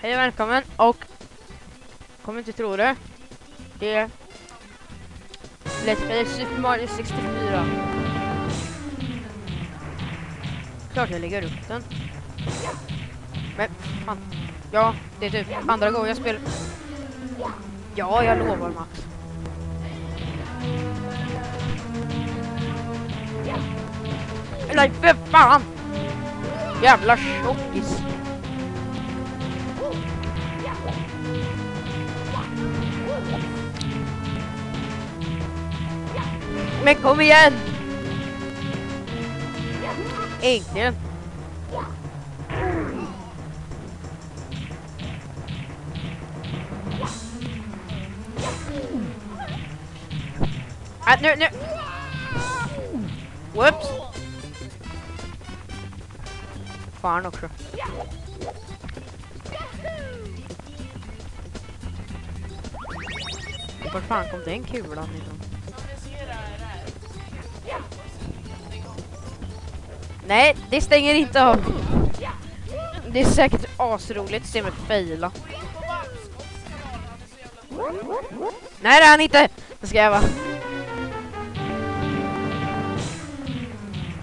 Hej och välkommen, och kommer inte tro det, det är Let's Play Super Mario 64. Klart jag lägger upp den. Men fan, ja, det är typ andra gången jag spelar. Ja, jag lovar, Max. Nej, för fan! Jävla tjockis. Men kom igen! Äntligen! Nu! Whoops! Fan också. Var fan kom den kulan ifrån? Nej, det stänger inte av. Det är säkert asroligt att se mig faila. Nej, det är han inte. Det ska jag vara.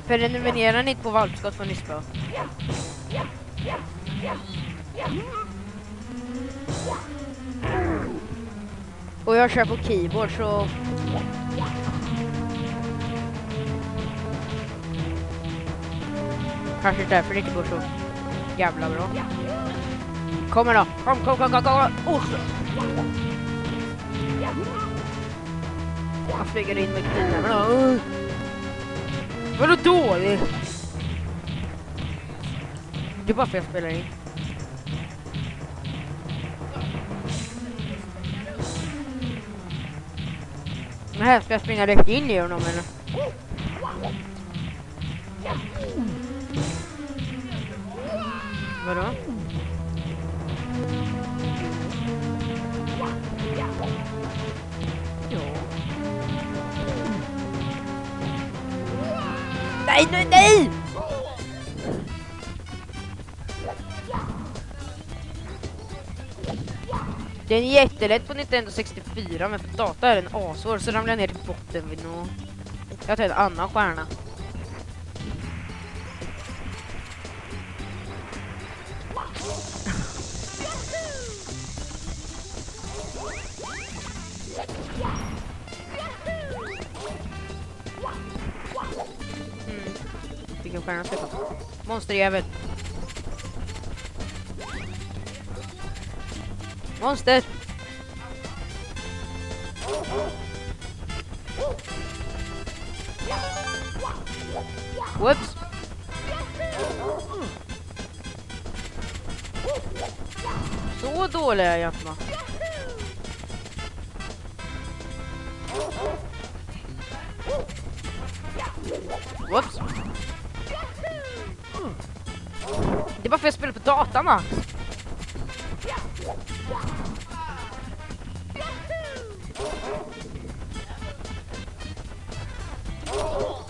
Prenumererar ni inte på valpskott får ni spö. Och jag kör på keyboard så... Kanske därför det inte går så jävla bra. Kommer då. Kom. Jag flyger in med kniven. Vadå dåligt? Det är bara för jag spelar in. Men här ska jag springa rätt in i honom eller? Vadå? Jo. Nej! Den är jättelätt på Nintendo 64, men för data är den asvår, så ramlar jag ner till botten vid nå. Jag tar en annan stjärna. Vilken stjärna ska jag ta? Monsterjävel. Monster! Whoops! Så dålig är jag inte. Whoops! Det är bara för att jag spelar på datan, Max.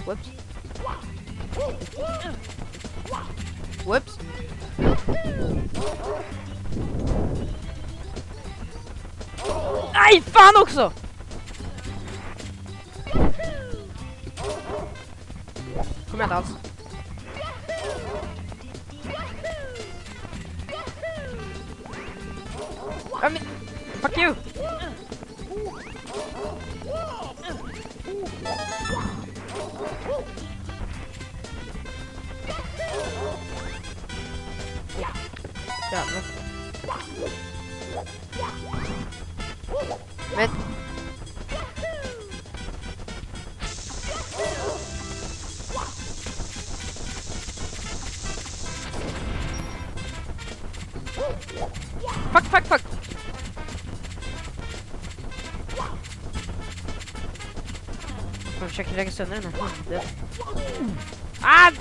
Whoops. Whoops. Nej, fan också! Kommer jag inte alls. I mean, fuck you! Jävlar. Men... Fuck! Jag försöker lägga sönder den här hunden. Ah!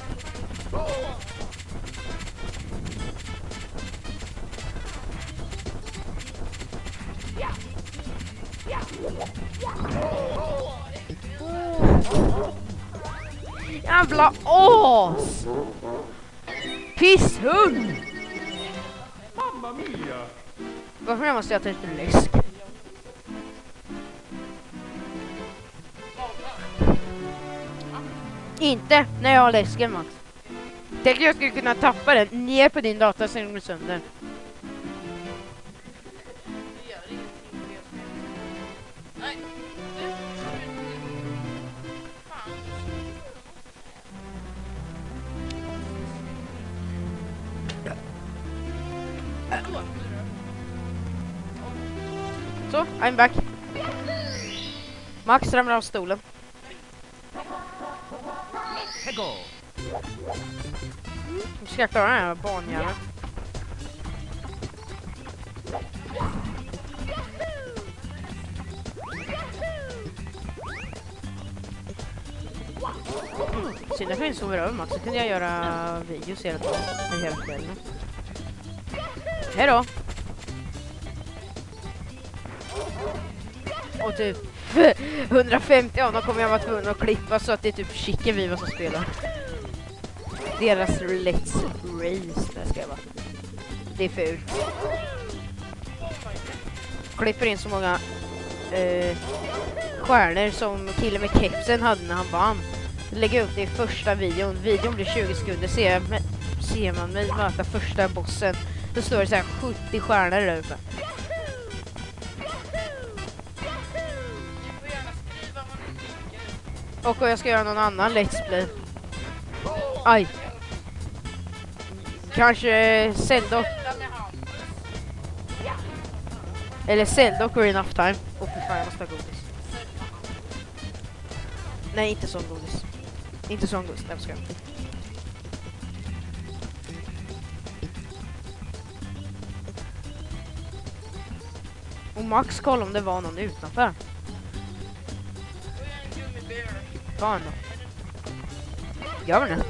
Jävla as! Pisshund! Mamma mia! Varför måste jag ta lite läsk? Inte när jag har läsken, Max. Tänk att jag skulle kunna tappa den ner på din dator sen den går sönder. Så, I'm back. Max ramlar av stolen. Nu ska jag klara den här barnjäveln. Synd att jag inte sover över, Max. Så kunde jag göra videos hela dagen. Eller hela kvällen. Hej då! Och typ 150 av dem kommer jag vara tvungen att klippa så att det är typ Chicken Viva som spelar. Deras Let's Race, där ska jag vara. Det är fult. Klipper in så många stjärnor som killen med kepsen hade när han vann. Lägger upp det i första videon. Videon blir 20 sekunder. Ser man mig möta första bossen. Då står det så här 70 stjärnor där uppe. Och jag ska göra någon annan Let's Play. Aj. Kanske Zelda. Eller Zelda och Enough Time. Och för fan, jag måste ha godis. Nej, inte sån godis. Inte sån godis, jag ska inte. Och Max, kolla om det var någon utanför. Fan då. Gör det.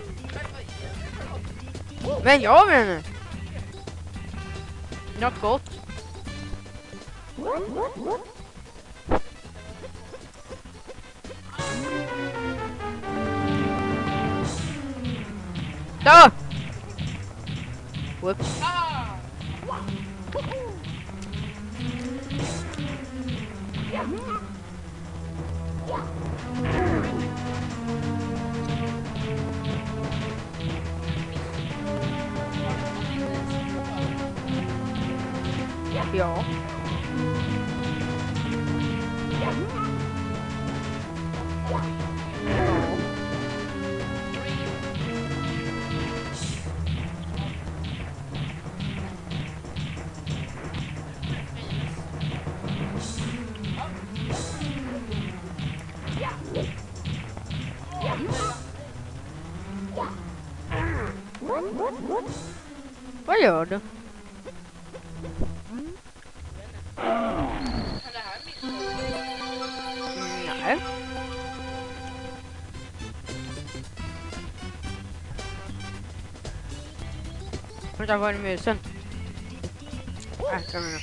Men jag vet inte. Något gott. Då! Whoops. Ja. Vad gör du? Nej. Vänta, var är musen? Kom igen.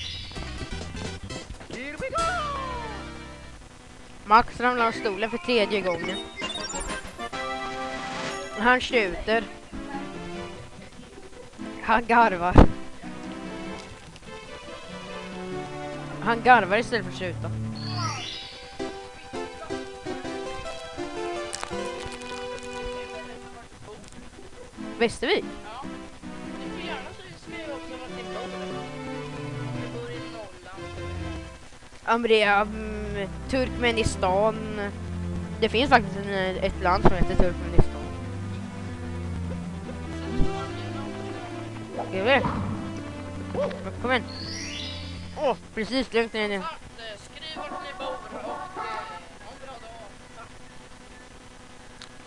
Max ramlar av stolen för 3:e gången. Han skjuter. Han garvar. Han garvar istället för att skjuta. Västervik? Ja. Du får gärna skriva också vart ni bor. Du bor i Norrland. Turkmenistan. Det finns faktiskt ett land som heter Turkmenistan. Jag vet. Kom igen. Åh, precis lugnt ner nu. Skriv vart ni bor och om bra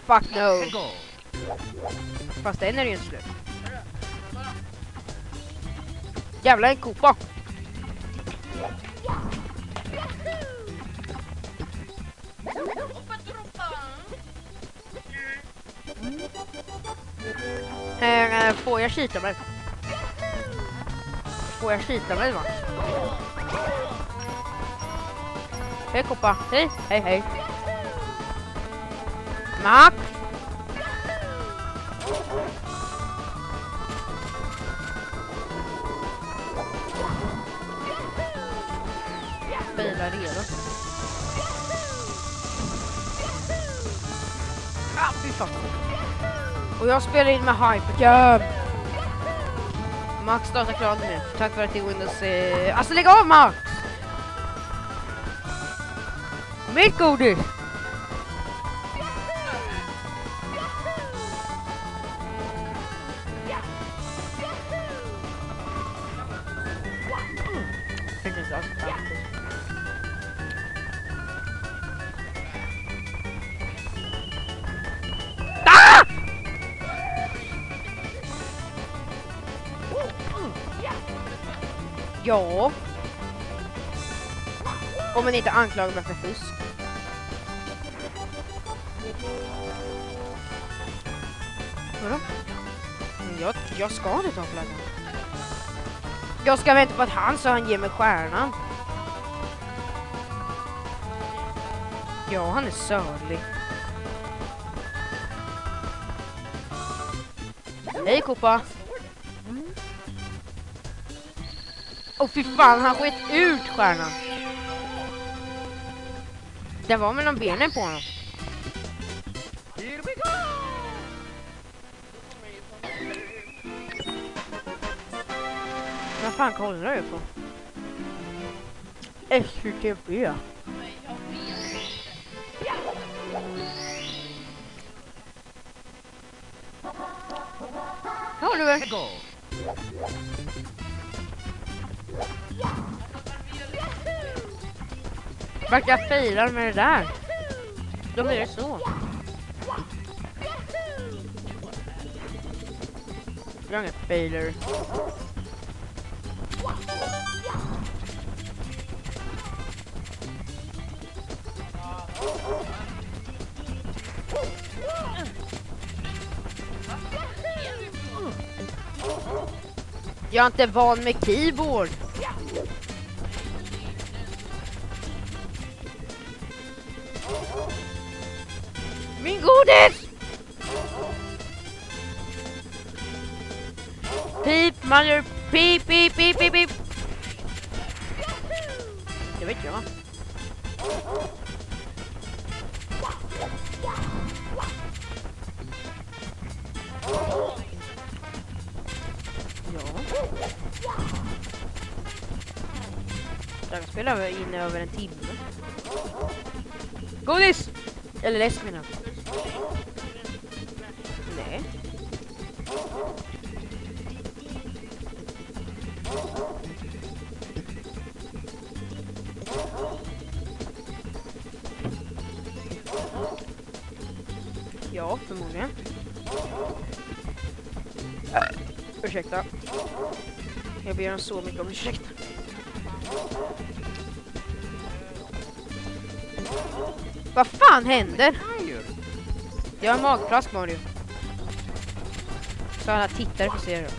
dag. Fuck no. Fast den är ju inte slut. Jävlar, en kopa. Får jag skita mig? Får jag skita mig, va? Hej, kopa. Hej, hej, hej. Max! failar redan. Ah, fy fan. Och jag spelar in med Hypercam. Max datakran nu. Tack för att det är Windows... Alltså lägg av, Max! Mitt godis! Ja. Om man inte anklagar mig för fusk. Vadå? Jag ska inte ta flaggan. Jag ska vänta på att han så han ger mig stjärnan. Ja, han är sörlig. Hej, Kopa. Åh, fy fan, han skett ut stjärnan. Det var mellan benen på honom. Vad fan kollar du på? SUTB. Ja, du vet. Vart jag firar med det där. Då blir det så. Jag har ingen failure. Jag är inte van med keyboard. Min godis! Pip, man gör pip, pip, pip, pip, pip. Det vet jag. Jag spelar in över en timme. Godis! Eller läsk menar jag. Nej. Ja, förmodligen. Ursäkta. Jag ber om så mycket om ursäkt. Vad fan händer? Jag har magplask, Mario. Så alla tittare får se det.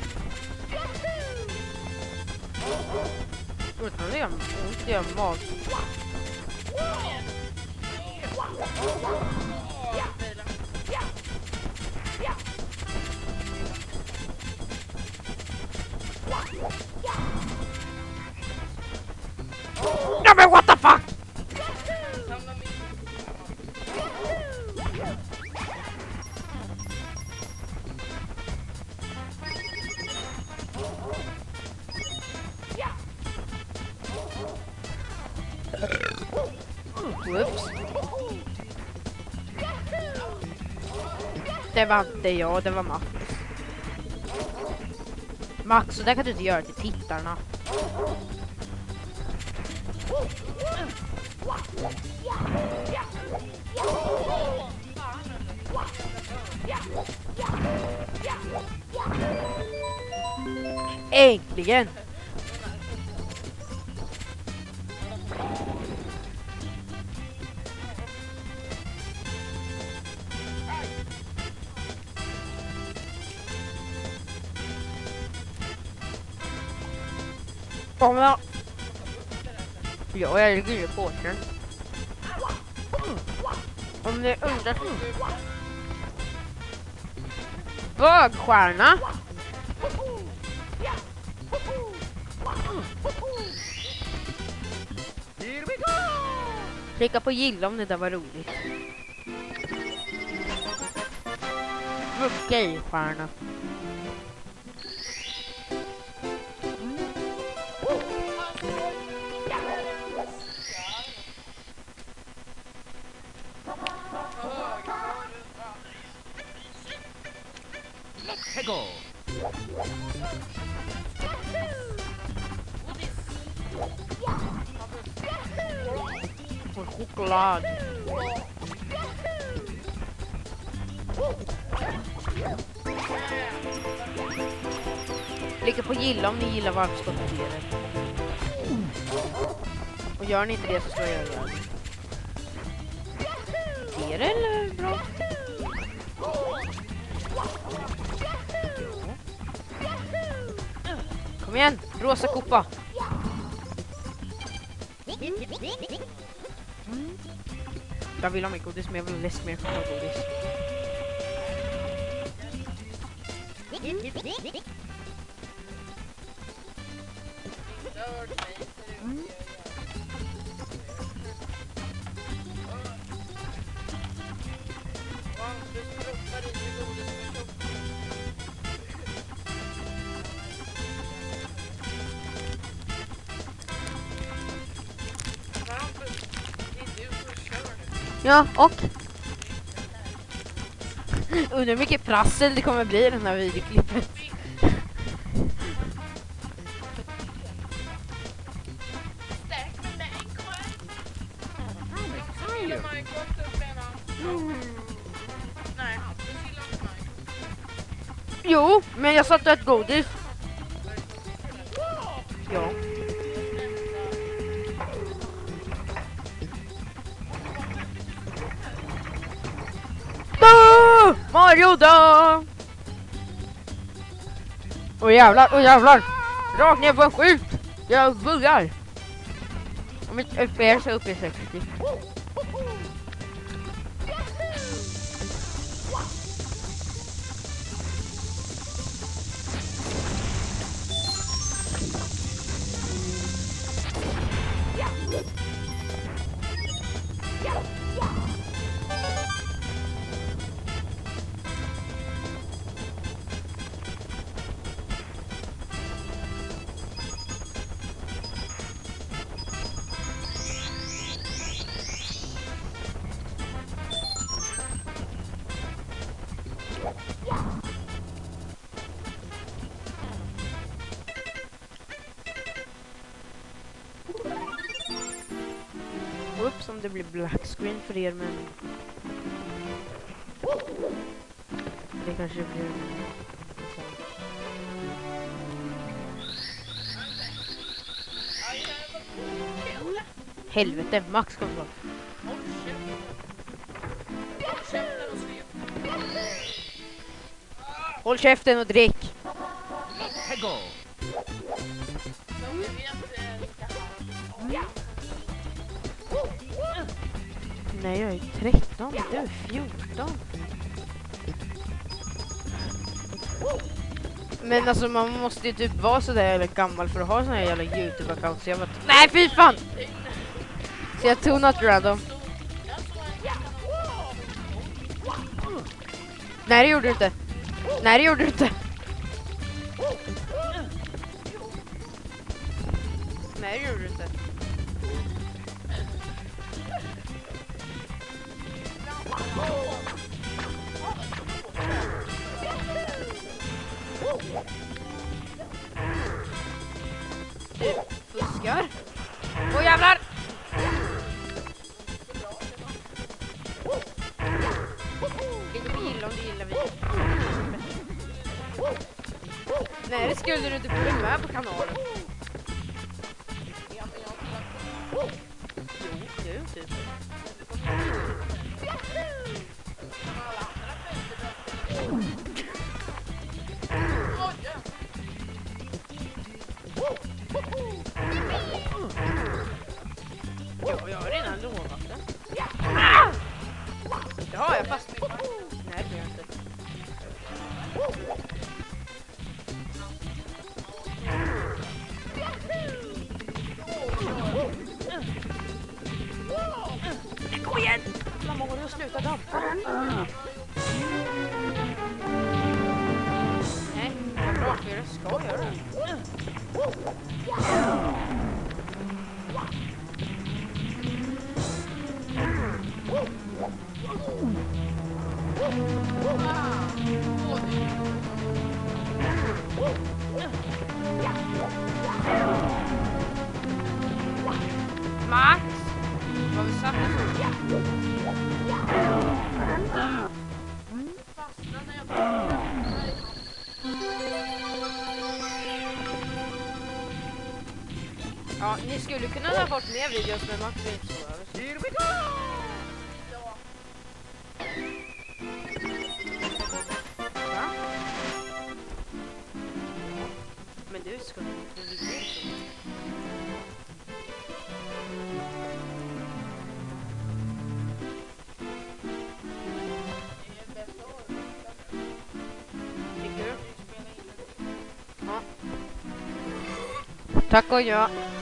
Utan det är jag mag. Nej, men what the fuck? Whoops. Det var inte jag, det var Max. Max, så där kan du inte göra till tittarna. Äntligen! Om jag... Ja, jag ligger ju på den. Om ni undrar... Bögstjärna! Here we Klicka på gilla om det där var roligt. Okej, stjärna. Heggo! Och choklad. Klicka på gilla om ni gillar varmskottet. Och gör ni inte det så slår jag ihjäl. Är det eller bra? Kom igen, rosa kopa. Jag vill ha mer godis, men jag vill läsk mer chokladgodis. Ja, och undrar hur mycket prassel det kommer bli i den här videoklippet. Jo, men jag satte ett godis. Ja. Mario då! Åh jävlar! Rakt ner på en skjut! Jag buggar! Om mitt FPS är uppe i 60. Oops, om det blir black screen för er, men det kanske blir helvete, max kontroll. Håll käften och drick. Heggo! Nej, jag är 13, du är 14. Men alltså man måste ju typ vara så där jävla gammal för att ha sån här jävla YouTube-account. Så jag bara, nej fy fan! Så jag tog något random. Nej, det gjorde du inte. Nej, det gjorde du inte. Nej, det gjorde du inte. Du fuskar. Åh jävlar! Inte på gilla om du gillar vi. Nej, det skulle du inte bli med på kanalen. Jo, du typ. Jag har redan lovat det. Det har jag fast. Nej, det gör jag inte. sluta dampa. Nej, vad bra, för jag ska göra det. Max! Vad vi satt Ja, ni skulle kunna ha fått mer videos med Max och inte så. Here we go! Va? Men du skulle inte vilja så. Tycker du? Ja. Tack och ja.